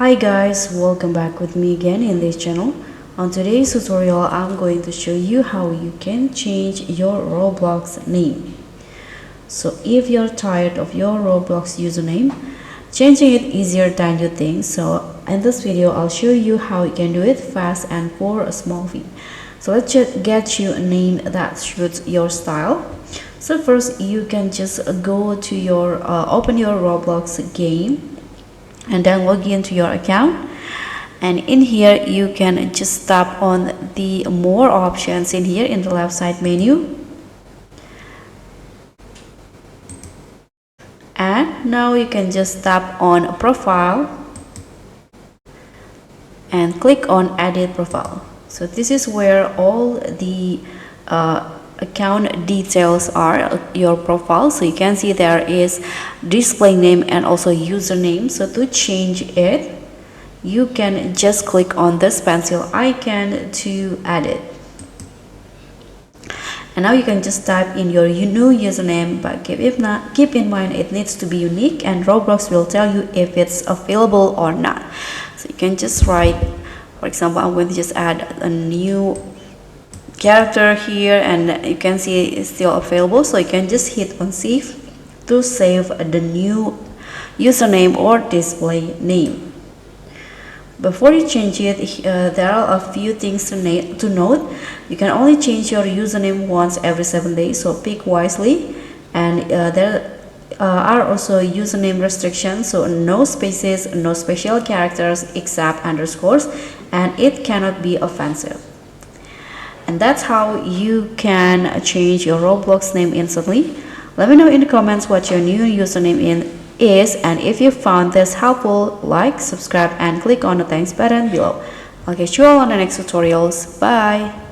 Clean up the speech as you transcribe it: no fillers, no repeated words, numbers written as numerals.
Hi guys, welcome back with me again in this channel. On today's tutorial, I'm going to show you how you can change your Roblox name. So if you're tired of your Roblox username, changing it easier than you think. So in this video, I'll show you how you can do it fast and for a small fee. So let's just get you a name that suits your style. So first, you can just go to your open your Roblox game and then log into your account, and in here you can just tap on the more options in here in the left side menu, and now you can just tap on profile and click on edit profile. So this is where all the account details are, your profile. So you can see there is display name and also username. So to change it, you can just click on this pencil icon to edit, and now you can just type in your new username, but keep in mind it needs to be unique, and Roblox will tell you if it's available or not. So you can just write, for example, I'm going to just add a new character here, and you can see it's still available. So you can just hit on save to save the new username or display name. Before you change it, there are a few things to note. You can only change your username once every 7 days, so pick wisely. And there are also username restrictions, so no spaces, no special characters except underscores, and it cannot be offensive. And that's how you can change your Roblox name instantly. Let me know in the comments what your new username is, and if you found this helpful, like, subscribe, and click on the thanks button below. I'll catch you all on the next tutorials. Bye!